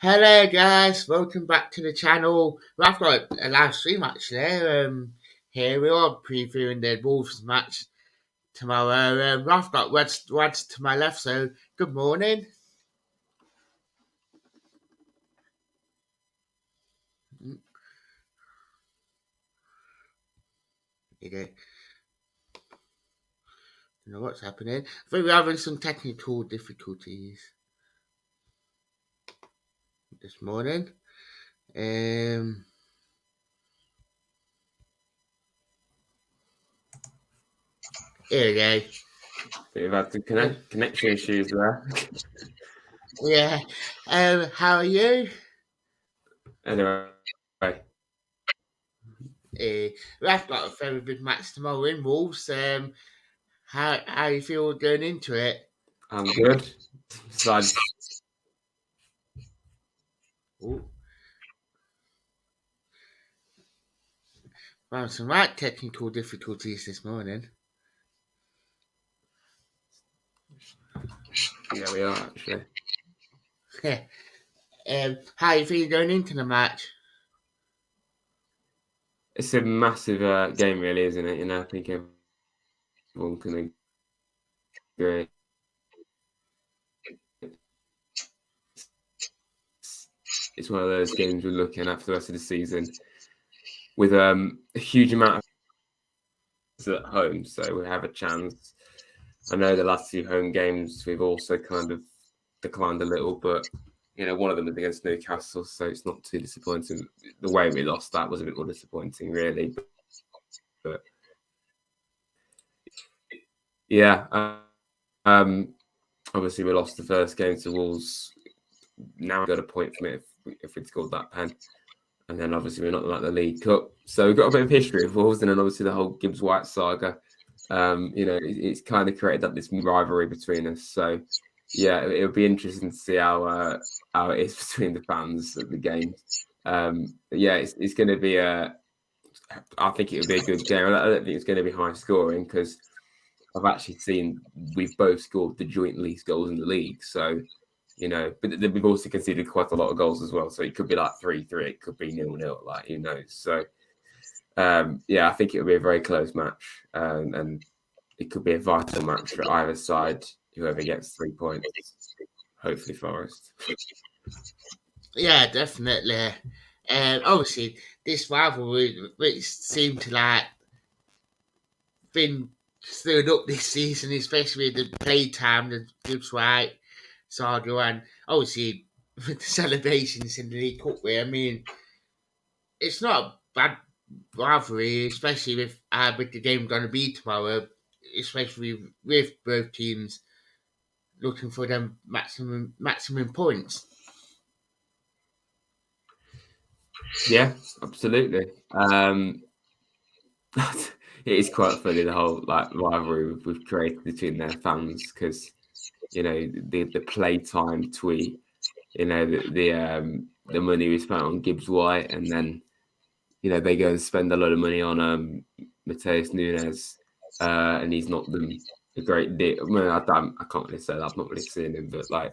Hello guys, welcome back to the channel. Well, I've got a live stream actually. Here we are previewing the Wolves match tomorrow. I've got Wads to my left, so good morning. You don't know what's happening. I think we're having some technical difficulties this morning. Here we go. We've had some connection issues there. Yeah. How are you? Anyway, We've got a very big match tomorrow in Wolves. How you feel going into it? I'm good. Ooh. Well, some right technical difficulties this morning. Yeah, we are actually. How you feel going into the match? It's a massive game, really, isn't it? You know, I think everyone can agree. It's one of those games we're looking at for the rest of the season with a huge amount of at home, so we have a chance. I know the last few home games we've also kind of declined a little, but you know, one of them is against Newcastle, so it's not too disappointing. The way we lost that was a bit more disappointing, really. But yeah, obviously we lost the first game to Wolves. Now we've got a point from it if we'd scored that pen. And then obviously we're not like the League Cup. So we've got a bit of history of Wolves, and then obviously the whole Gibbs White saga. You know, it's kind of created this rivalry between us. So yeah, it'll be interesting to see how it is between the fans at the game. Yeah, it's going to be I think it'll be a good game. I don't think it's going to be high scoring because I've actually seen we've both scored the joint least goals in the league. So, you know, but we've also conceded quite a lot of goals as well. So it could be like 3-3, it could be 0-0, like who knows. So yeah, I think it'll be a very close match. And it could be a vital match for either side, whoever gets 3 points. Hopefully Forest. Yeah, definitely. Obviously, this rivalry which seemed to like been stirred up this season, especially the playtime, the Gibbs White saga, and obviously with the celebrations in the League Cup. I mean, it's not a bad rivalry, especially with the game going to be tomorrow, especially with both teams looking for them maximum points. Yeah, absolutely. It is quite funny, the whole like rivalry we've created between their fans, because you know the playtime tweet, you know the money we spent on Gibbs White, and then you know they go and spend a lot of money on Mateus Nunes, and he's not them a great deal. I mean, I can't really say that, I've not really seen him, but like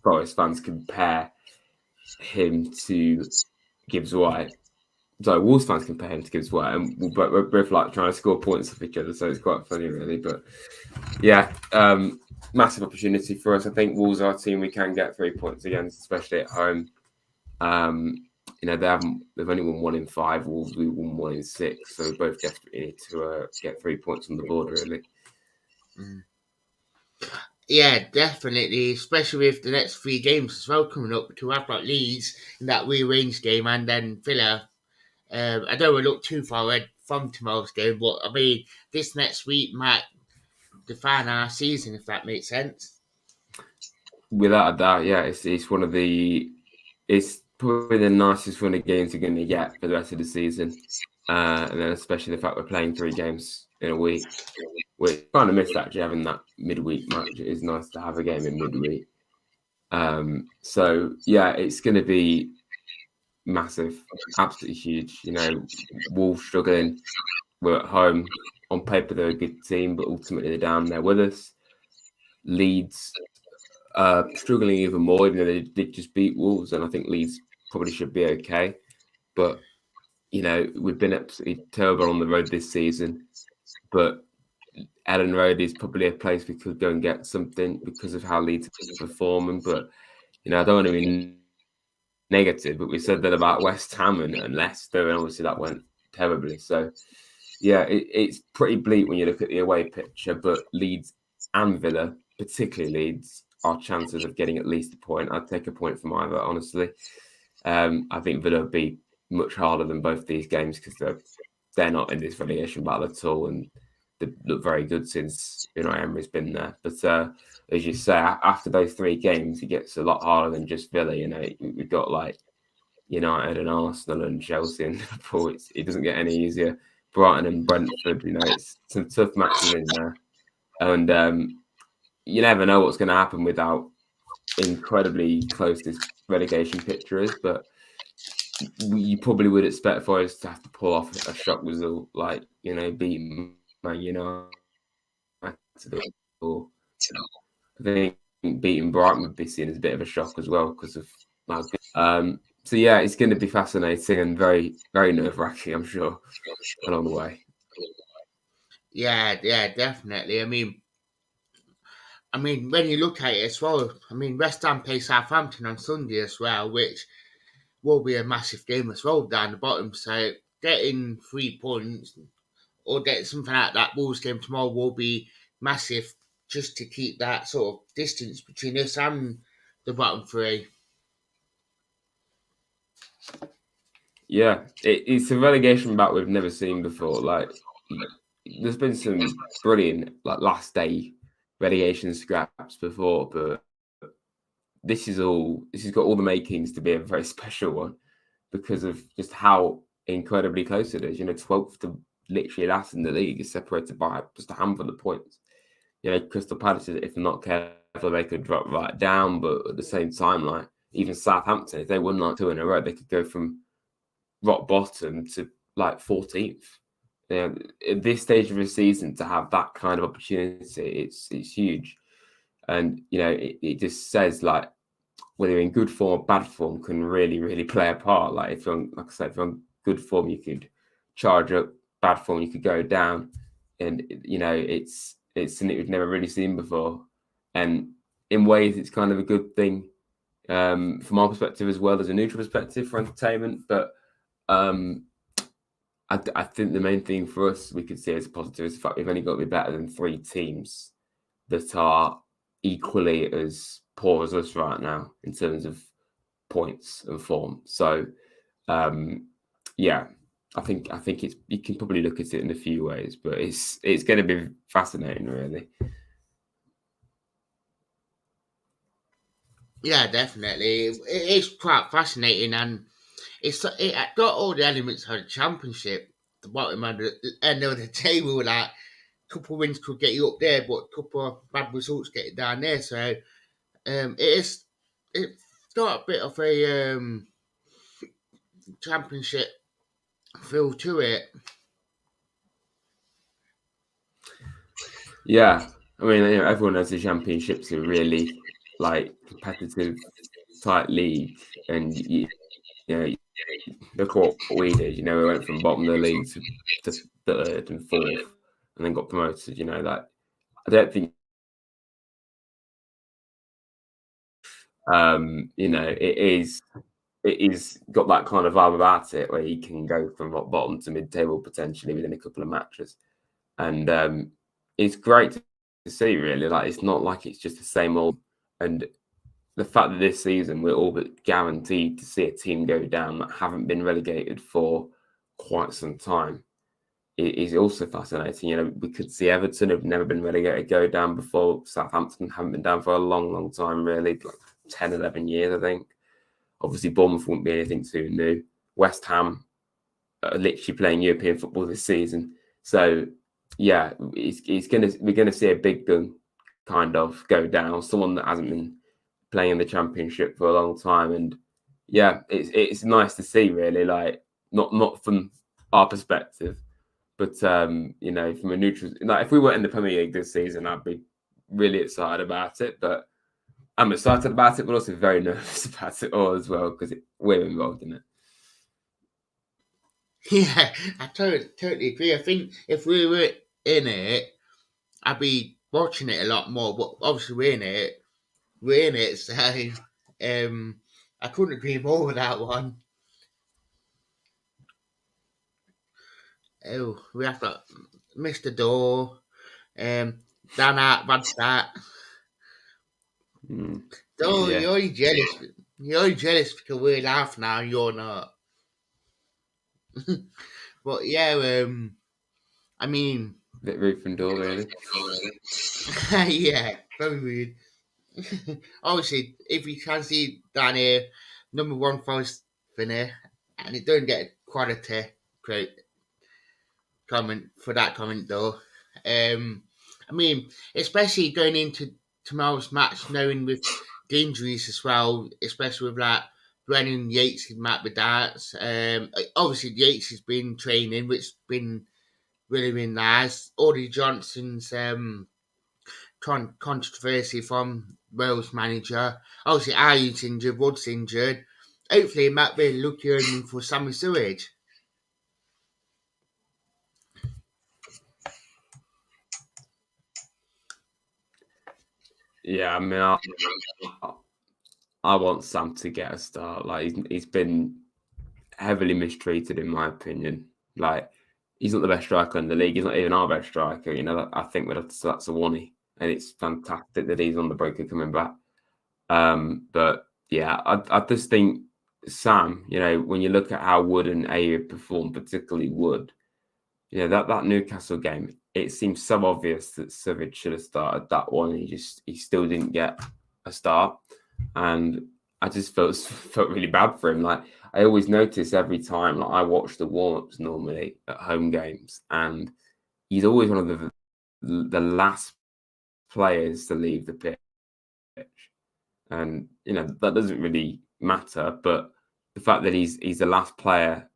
Forest fans compare him to Gibbs White. So Wolves fans compare him to Gibbs White, and we're both like trying to score points off each other, so it's quite funny, really. But yeah, massive opportunity for us. I think Wolves are a team we can get 3 points against, especially at home. You know, they've only won 1 in 5. Wolves, we won 1 in 6, so we both desperately need to get 3 points on the board, really. Yeah, definitely, especially with the next 3 games as well coming up. To have got Leeds in that rearranged game, and then Villa. I don't want to look too far ahead from tomorrow's game, but I mean, this next week might define our season, if that makes sense. Without a doubt, yeah, it's one of it's probably the nicest run of games you're going to get for the rest of the season, and then especially the fact we're playing 3 games in a week. We kind of missed actually having that midweek match. It is nice to have a game in midweek. So yeah, it's going to be massive, absolutely huge. You know, Wolves struggling. We're at home. On paper, they're a good team, but ultimately they're down there with us. Leeds struggling even more, even though they did just beat Wolves, and I think Leeds probably should be okay. But we've been absolutely terrible on the road this season. But Ellen Road is probably a place we could go and get something because of how Leeds are performing. But I don't want to be negative, but we said that about West Ham and Leicester, and obviously that went terribly. So yeah, it's pretty bleak when you look at the away picture. But Leeds and Villa, particularly Leeds, are chances of getting at least a point. I'd take a point from either, honestly. I think Villa would be much harder than both these games because they're not in this relegation battle at all, and they look very good since Emery's been there. But as you say, after those 3 games, it gets a lot harder than just Villa. We've got like United and Arsenal and Chelsea and Liverpool. It doesn't get any easier. Brighton and Brentford, it's some tough matches in there, and you never know what's going to happen with how incredibly close this relegation picture is. But you probably would expect for us to have to pull off a shock result, like beating Man United. Or I think beating Brighton would be seen as a bit of a shock as well because of how good. So yeah, it's going to be fascinating and very, very nerve-wracking, I'm sure, along the way. Yeah, definitely. I mean, when you look at it as well, West Ham play Southampton on Sunday as well, which will be a massive game as well down the bottom. So getting 3 points or getting something out of that Wolves game tomorrow will be massive, just to keep that sort of distance between us and the bottom 3. Yeah, it's a relegation battle we've never seen before. Like, there's been some brilliant last day relegation scraps before, but this has got all the makings to be a very special one because of just how incredibly close it is. 12th to literally last in the league is separated by just a handful of points. Crystal Palace, if they're not careful, they could drop right down. But at the same time, like even Southampton, if they won like 2 in a row, they could go from rock bottom to like 14th. At this stage of the season, to have that kind of opportunity, it's huge. And it just says like whether you're in good form or bad form can really, really play a part. Like if you're if you're on good form, you could charge up. Bad form, you could go down. And it's something we've never really seen before. And in ways, it's kind of a good thing from our perspective as well as a neutral perspective for entertainment. But I think the main thing for us we could see as a positive is the fact we've only got to be better than 3 teams that are equally as poor as us right now in terms of points and form. So yeah, I think it's, you can probably look at it in a few ways, but it's going to be fascinating, really. Yeah, definitely. It is quite fascinating, and it got all the elements of the championship. The bottom and the end of the table, like a couple of wins could get you up there, but a couple of bad results get you down there. So it's got a bit of a championship feel to it. Yeah, I mean, everyone knows the championship's a really competitive, tight league, and look what we did. We went from bottom of the league to 3rd and 4th, and then got promoted. I don't think it is got that kind of vibe about it where you can go from bottom to mid-table potentially within a couple of matches, and it's great to see. Really, it's not like it's just the same old. And the fact that this season we're all but guaranteed to see a team go down that haven't been relegated for quite some time is also fascinating. We could see Everton have never been relegated go down before. Southampton haven't been down for a long, long time, really, like 10, 11 years, I think. Obviously, Bournemouth won't be anything too new. West Ham are literally playing European football this season. So, yeah, we're gonna see a big gun kind of go down. Someone that hasn't been playing in the Championship for a long time, and yeah, it's nice to see. Really, not from our perspective, but from a neutral. If we were in the Premier League this season, I'd be really excited about it. But I'm excited about it, but also very nervous about it all as well because we're involved in it. Yeah, I totally agree. I think if we were in it, I'd be watching it a lot more. But obviously, we're in it. We're in it, so I couldn't agree more with that one. Oh, we have to miss the door. Dan out, bad start. Oh, Yeah, you're jealous. You're jealous because we're laughing now. You're not. But yeah, I mean, bit rude from door really. yeah, very weird. Obviously, if you can see down here, number one Forest winner, and it don't get quality great comment for that comment though. I mean, especially going into tomorrow's match, knowing with the injuries as well, especially with that Brennan Yates might be darts. Obviously Yates has been training, which has been really nice. Audie Johnson's controversy from Wales manager. Obviously, Ayer's injured, Wood's injured. Hopefully, it might be lucky earning for Sammy Sewage. Yeah, I mean, I want Sam to get a start. Like he's been heavily mistreated in my opinion. Like he's not the best striker in the league. He's not even our best striker. You know, I think that's a one, and it's fantastic that he's on the break and coming back. But yeah, I just think Sam. You know, when you look at how Wood and Ayer performed, particularly Wood, you know that Newcastle game, it seems so obvious that Savage should have started that one. He still didn't get a start, and I just felt really bad for him. Like I always notice every time, like I watch the warm ups normally at home games, and he's always one of the last players to leave the pitch. And you know that doesn't really matter, but the fact that he's the last player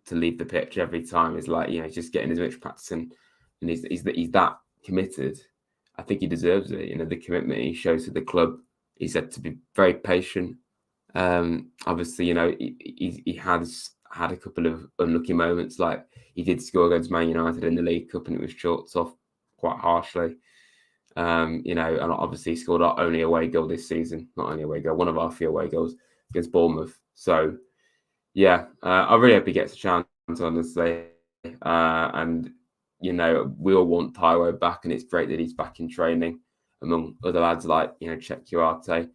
to leave the pitch every time is like, you know, just getting his match practice and he's that committed. I think he deserves it. You know, the commitment he shows to the club. He said to be very patient. Obviously, you know, he has had a couple of unlucky moments. Like he did score against Man United in the League Cup and it was chalked off quite harshly. You know, and obviously he scored our only away goal this season. Not only away goal, one of our few away goals against Bournemouth. So yeah, I really hope he gets a chance, honestly. And, you know, we all want Taiwo back, and it's great that he's back in training among other lads like, you know, Czech Kuarte. I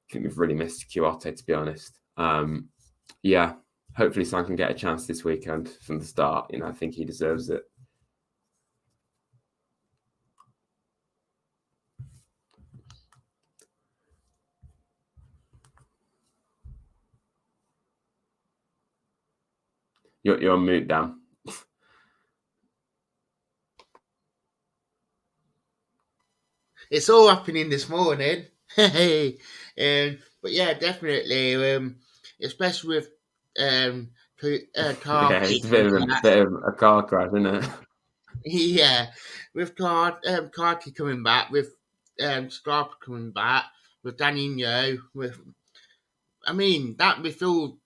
think we've really missed Kuarte, to be honest. Yeah, hopefully Sam can get a chance this weekend from the start. You know, I think he deserves it. You're on mute, Dan. It's all happening this morning. Hey, but yeah, definitely. Especially with car. Yeah, it's a bit of a car crash, isn't it? Yeah, with Carty coming back, with Scarpa coming back, with Danilo, with I mean that midfield.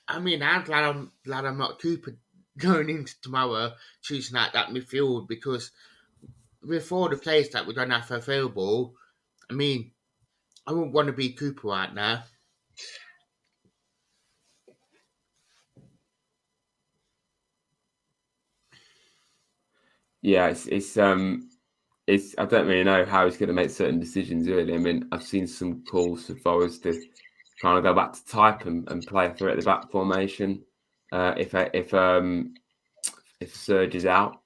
I mean, I'm glad I'm not Cooper going into tomorrow choosing out that midfield because with all the players that we don't have available, I mean, I wouldn't want to be Cooper right now. Yeah, it's I don't really know how he's going to make certain decisions. Really, I mean, I've seen some calls for Forest to kind of go back to type and play a three at the back formation. If Serge is out,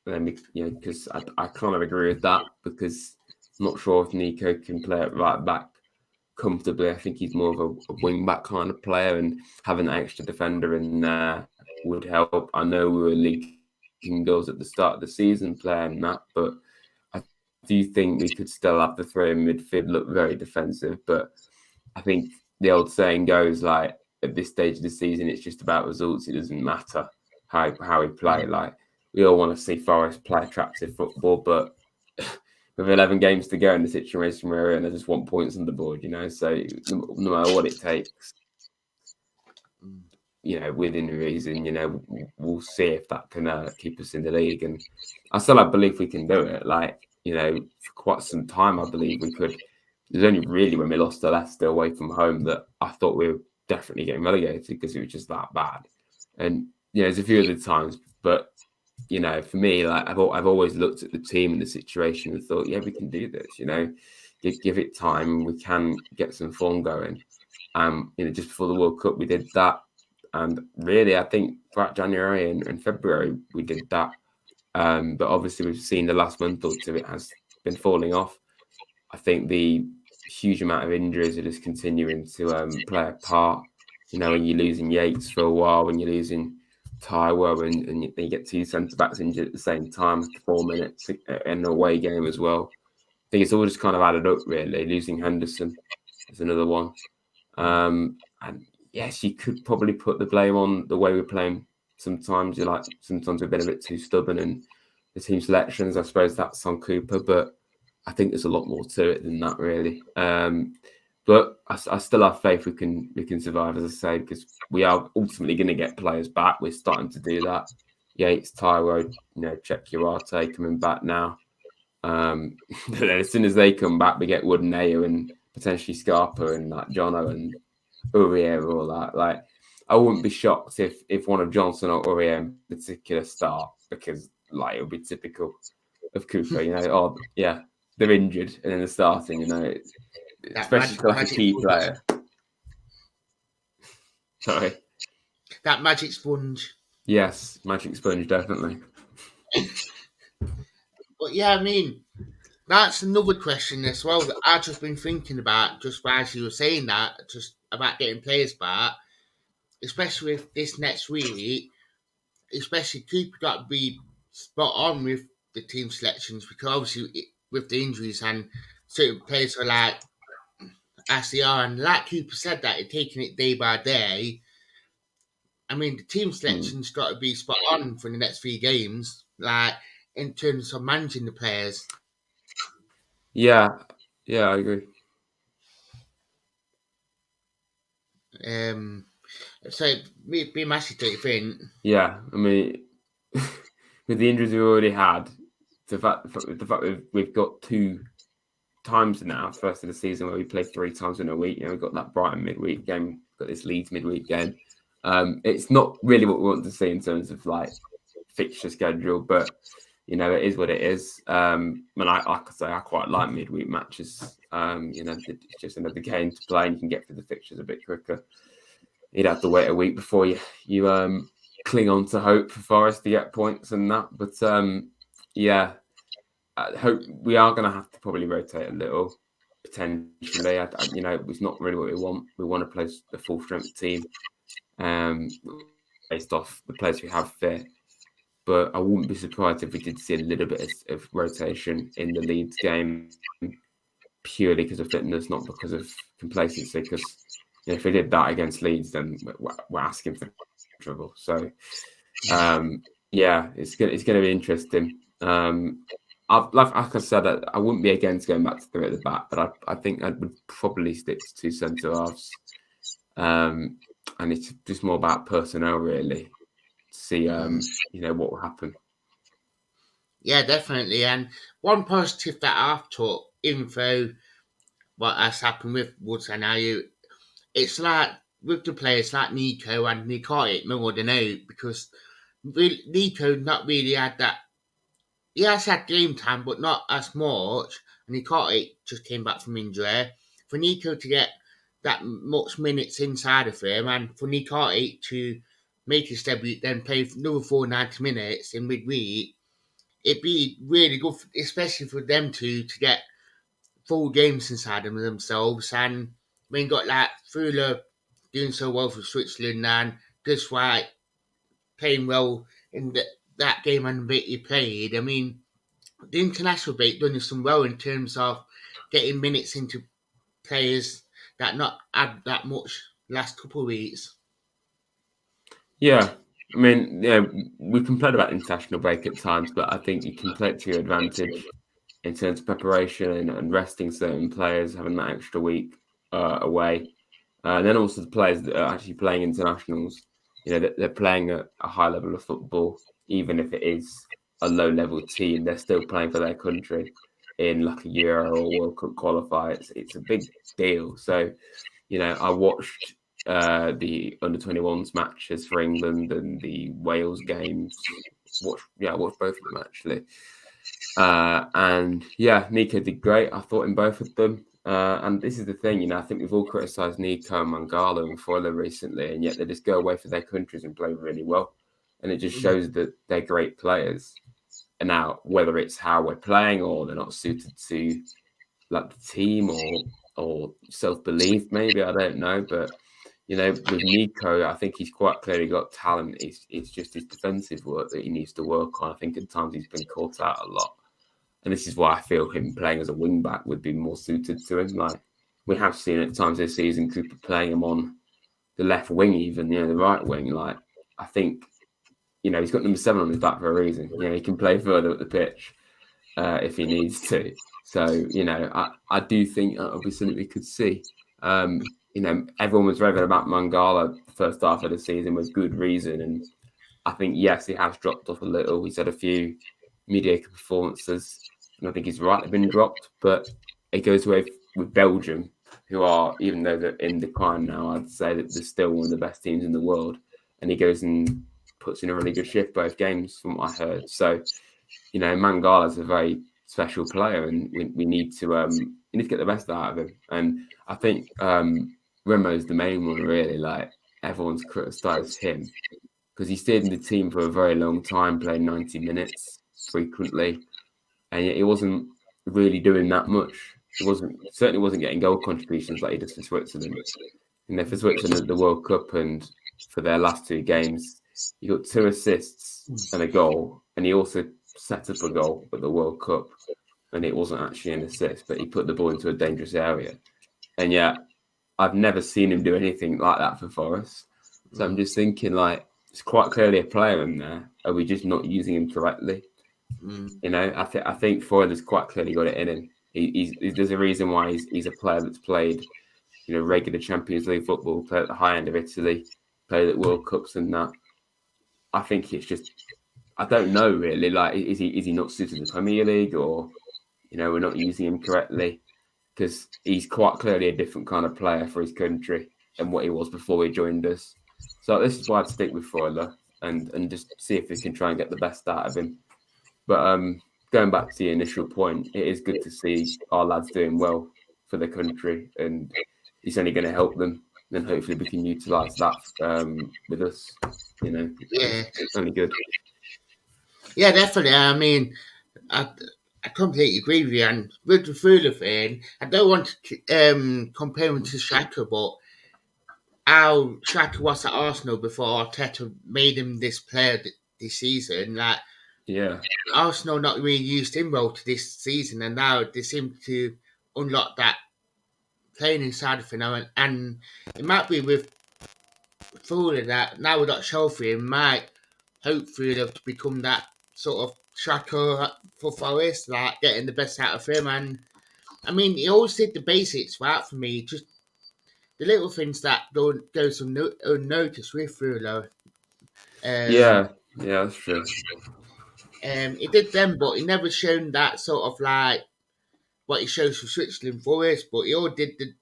then because I kind of agree with that because I'm not sure if Nico can play at right back comfortably. I think he's more of a wing back kind of player, and having that extra defender in there would help. I know we were leaking goals at the start of the season playing that, but I do think we could still have the three in midfield look very defensive. But I think the old saying goes like at this stage of the season, it's just about results. It doesn't matter how we play. Like we all want to see Forest play attractive football, but with 11 games to go in the situation we're in, I just want points on the board, So no matter what it takes, within reason, we'll see if that can keep us in the league. And I still have belief we can do it. For quite some time, I believe we could. It was only really when we lost to Leicester away from home that I thought we were definitely getting relegated because it was just that bad. And there's a few other times, but for me, I've always looked at the team and the situation and thought, yeah, we can do this. Give it time, and we can get some form going. Just before the World Cup, we did that. And really, I think throughout January and February, we did that. But obviously, we've seen the last month or two, it has been falling off. I think the huge amount of injuries are just continuing to play a part. When you're losing Yates for a while, when you're losing Taiwo, and you get two centre-backs injured at the same time after 4 minutes in an away game as well. I think it's all just kind of added up, really. Losing Henderson is another one. And yes, you could probably put the blame on the way we're playing. Sometimes sometimes we've been a bit too stubborn in the team selections. I suppose that's on Cooper, but I think there's a lot more to it than that, really. But I still have faith we can survive, as I say, because we are ultimately going to get players back. We're starting to do that. Yates, Taiwo, Czech Urate coming back now. As soon as they come back, we get Wood and Ayer and potentially Scarpa and Jono and Aurier, all that. I wouldn't be shocked if one of Johnson or Aurier in particular start, because it would be typical of Cooper. Oh yeah, they're injured and then they're starting. Especially for a key player. Sorry. That magic sponge. Yes, magic sponge, definitely. But yeah, that's another question as well that I've just been thinking about just while you were saying that, just about getting players back, especially with this next week, especially Cooper got to be spot on with the team selections, because obviously with the injuries and certain players are as they are, and like Cooper said, that they're taking it day by day. The team selection's got to be spot on for the next 3 games, in terms of managing the players. Yeah, I agree. So be massive, do you think? Yeah, with the injuries we've already had, the fact we've got 2 times now, first of the season, where we play 3 times in a week. We've got that Brighton midweek game, got this Leeds midweek game. It's not really what we want to see in terms of fixture schedule, but it is what it is. I could say I quite like midweek matches. It's just another game to play, and you can get through the fixtures a bit quicker. You'd have to wait a week before you cling on to hope for Forest to get points and that. But yeah, I hope we are going to have to probably rotate a little potentially. It's not really what we want. We want to play the full strength team, based off the players we have fit. But I wouldn't be surprised if we did see a little bit of rotation in the Leeds game, purely because of fitness, not because of complacency. Because if we did that against Leeds, then we're asking for trouble. So yeah, it's going to be interesting. Like I said, I wouldn't be against going back to 3 at the back, but I think I would probably stick to 2 centre halves. And it's just more about personnel, really, to see what will happen. Yeah, definitely. And one positive that I've took, even though what has happened with Woods and Ayew, it's with the players like Nico and Nicotic more than out, because Nico not really had that. He has had game time, but not as much. And Nicotic just came back from injury. For Nico to get that much minutes inside of him, and for Nicotic to make his debut, then play another 490 minutes in midweek, it'd be really good, especially for them to get full games inside of themselves. And when got Fuller doing so well for Switzerland, and just playing well in that game and bit he played. The international break done some well in terms of getting minutes into players that not had that much last couple of weeks. Yeah, we complain about international break at times, but I think you can play it to your advantage. in terms of preparation and resting certain players, having that extra week away. And then also the players that are actually playing internationals, they're playing at a high level of football, even if it is a low level team, they're still playing for their country in like a Euro or World Cup qualifier. It's a big deal. So, I watched the under-21s matches for England and the Wales games. I watched both of them actually. And yeah, Nico did great, I thought, in both of them. And this is the thing, I think we've all criticised Nico, Mangala and Foiler recently, and yet they just go away for their countries and play really well. And it just shows that they're great players. And now, whether it's how we're playing or they're not suited to like the team or self-belief, maybe, I don't know. But, with Nico, I think he's quite clearly got talent. It's just his defensive work that he needs to work on. I think at times he's been caught out a lot. And this is why I feel him playing as a wing back would be more suited to him. Like we have seen at times this season, Cooper playing him on the left wing, even the right wing. Like I think, he's got number 7 on his back for a reason. He can play further up the pitch if he needs to. So I do think that'll be something we could see. Everyone was raving about Mangala the first half of the season with good reason, and I think yes, he has dropped off a little. He's had a few mediocre performances, and I think he's rightly been dropped. But it goes away with Belgium, who are, even though they're in decline now, I'd say that they're still one of the best teams in the world. And he goes and puts in a really good shift both games, from what I heard. So, Mangala is a very special player, and we need to get the best out of him. And I think Remo's the main one, really. Like everyone's criticised him because he stayed in the team for a very long time, playing 90 minutes frequently, and yet he wasn't really doing that much. He certainly wasn't getting goal contributions like he does for Switzerland. For Switzerland at the World Cup and for their last 2 games, he got 2 assists and a goal, and he also set up a goal at the World Cup, and it wasn't actually an assist, but he put the ball into a dangerous area. And yet, I've never seen him do anything like that for Forest. So I'm just thinking, like, it's quite clearly a player in there. Are we just not using him correctly? I think Foyler's quite clearly got it in him. There's a reason why he's a player that's played, regular Champions League football, played at the high end of Italy, played at World Cups and that. I think it's just, I don't know really. Like, is he not suited to the Premier League, or we're not using him correctly? Because he's quite clearly a different kind of player for his country than what he was before he joined us. So this is why I'd stick with Foiler and just see if we can try and get the best out of him. But going back to the initial point, it is good to see our lads doing well for the country, and it's only going to help them. And hopefully we can utilise that with us. It's only good. Yeah, definitely. I mean, I completely agree with you. And with the Fuller thing, I don't want to compare him to Shaka, but how Shaka was at Arsenal before Arteta made him this player this season, like, yeah, Arsenal not really used him well to this season, and now they seem to unlock that playing inside of him now, and it might be with Fuller that now we've got Shelby, it might hopefully to become that sort of tracker for Forest, like getting the best out of him. And I mean, he always did the basics right for me, just the little things that don't go unnoticed with Fuller. Yeah, that's true. He did them, but he never shown that sort of like what he shows for Switzerland Forest, but he all did the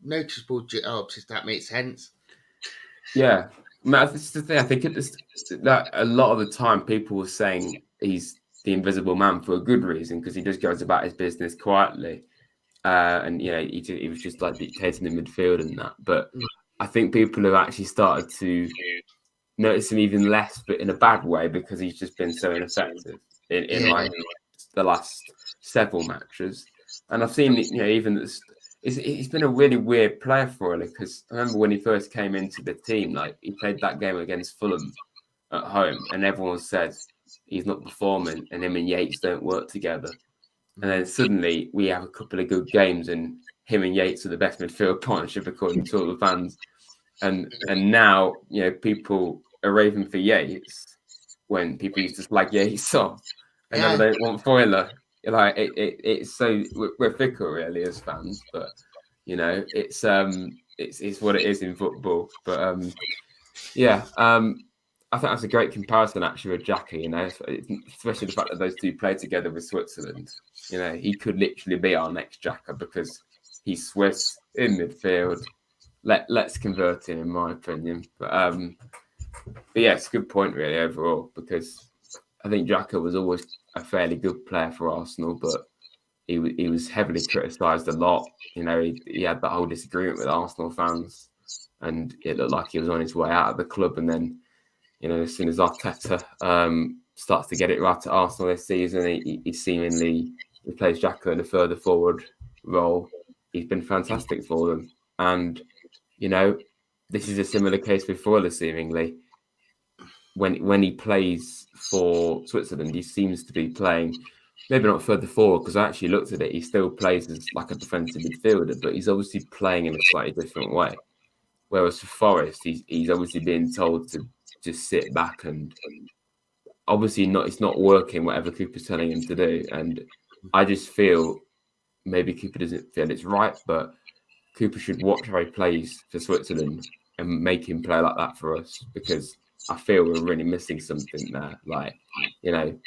unnoticeable jobs, if that makes sense. Yeah, that's the thing. I think that a lot of the time people were saying he's the invisible man for a good reason, because he just goes about his business quietly, and he was just like dictating the midfield and that. But I think people have actually started to notice him even less, but in a bad way, because he's just been so ineffective in like the last several matches. And I've seen even this. He's been a really weird player for him, because I remember when he first came into the team, like he played that game against Fulham at home, and everyone said he's not performing, and him and Yates don't work together. And then suddenly we have a couple of good games, and him and Yates are the best midfield partnership according to all the fans. And now people are raving for Yates when people used to slag Yates off. and never Yeah, don't want foiler. Like it's so we're fickle really as fans, but you know it's what it is in football. But yeah, I think that's a great comparison actually with Jackie. You know, especially the fact that those two played together with Switzerland. You know, he could literally be our next Jacker because he's Swiss in midfield. Let's convert him, in my opinion. But yeah, it's a good point really overall because I think Xhaka was always a fairly good player for Arsenal, but he was heavily criticised a lot. You know, he had that whole disagreement with Arsenal fans, and it looked like he was on his way out of the club. And then, you know, as soon as Arteta starts to get it right at Arsenal this season, he seemingly replaced Xhaka in a further forward role. He's been fantastic for them, and you know, this is a similar case with Freuler seemingly when he plays for Switzerland, he seems to be playing maybe not further forward because I actually looked at it. He still plays as like a defensive midfielder, but he's obviously playing in a slightly different way. Whereas for Forest, he's obviously being told to just sit back and obviously not. It's not working whatever Cooper's telling him to do, and I just feel maybe Cooper doesn't feel it's right, but Cooper should watch how he plays for Switzerland and make him play like that for us because I feel we're really missing something there. Like, you know,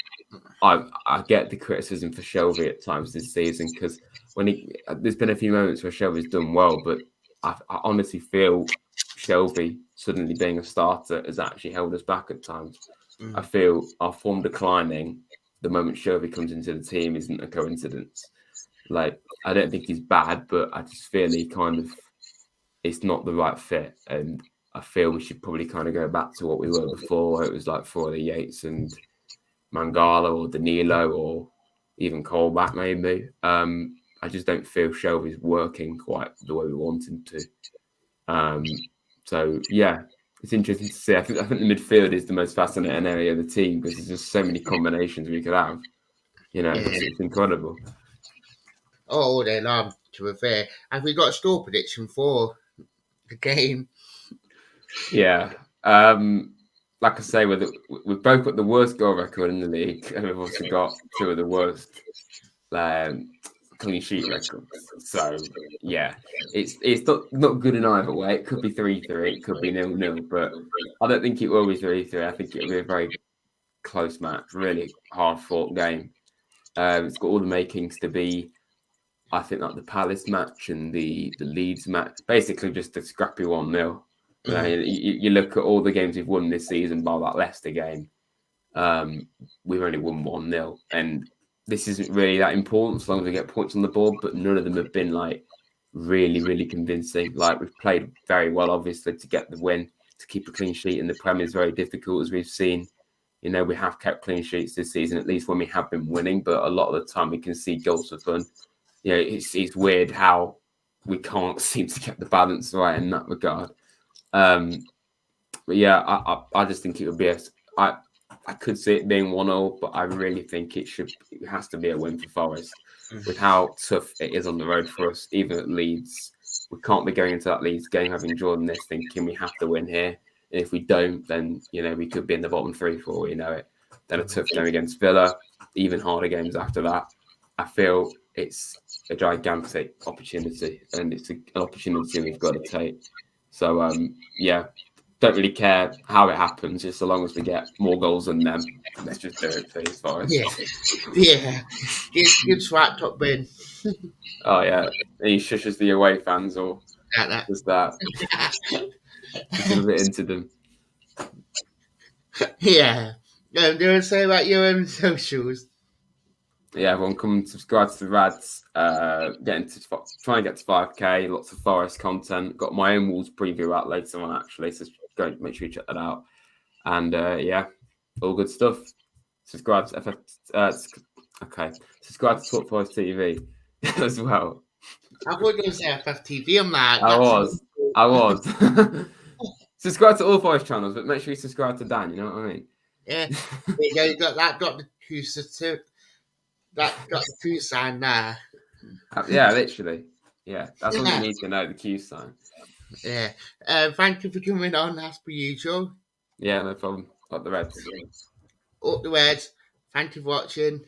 I get the criticism for Shelby at times this season because there's been a few moments where Shelby's done well, but I honestly feel Shelby suddenly being a starter has actually held us back at times. I feel our form declining the moment Shelby comes into the team isn't a coincidence. Like, I don't think he's bad, but I just feel he kind of it's not the right fit. And I feel we should probably kind of go back to what we were before, where it was like for the Yates and Mangala or Danilo or even Colback maybe. I just don't feel Shelby's working quite the way we want him to. So yeah, it's interesting to see. I think the midfield is the most fascinating area of the team because there's just so many combinations we could have. You know, it's incredible. all day long, to be fair. Have we got a score prediction for the game? Yeah. Like I say, we've both got the worst goal record in the league, and we've also got two of the worst clean sheet records. So yeah, it's not good in either way. It could be 3-3, it could be 0-0, but I don't think it will be 3-3. I think it'll be a very close match, really hard fought game. It's got all the makings to be. I think like the Palace match and the Leeds match, basically just a scrappy 1-0. You know, you look at all the games we've won this season, by that Leicester game, we've only won 1-0, and this isn't really that important as long as we get points on the board. But none of them have been like really convincing. Like, we've played very well, obviously, to get the win. To keep a clean sheet in the Premier is very difficult, as we've seen. You know, we have kept clean sheets this season, at least when we have been winning. But a lot of the time, we can see goals for fun. You know, it's weird how we can't seem to get the balance right in that regard. But yeah, I just think it would be I could see it being 1-0, but I really think it has to be a win for Forest. With how tough it is on the road for us, even at Leeds. We can't be going into that Leeds game having drawn this thinking we have to win here. And if we don't, then, you know, we could be in the bottom 3-4, you know it. Then a tough game against Villa, even harder games after that. I feel it's a gigantic opportunity, and it's an opportunity we've got to take. So, yeah, don't really care how it happens, just so long as we get more goals than them. Let's just do it, please, Forest. Yeah. Good swapped up, Ben. Oh, yeah. And he shushes the away fans or Like does that. He's a bit into them. Yeah. Do you want to say about your own socials? Yeah, everyone come and subscribe to the Rads. Try and get to 5K. Lots of Forest content. Got my own Wolves preview out later on, actually. So go make sure you check that out. And yeah, all good stuff. Subscribe to subscribe to Talk Forest TV as well. I thought you were going to say FFTV. I'm like, I was. Subscribe to all 5 channels, but make sure you subscribe to Dan. You know what I mean? Yeah. There you go. You got that. Got the Q sign there. Yeah, literally. Yeah, that's all you need to know. The Q sign. Yeah. Thank you for coming on, as per usual. Yeah, no problem. Up the Reds. Up the Reds. Thank you for watching.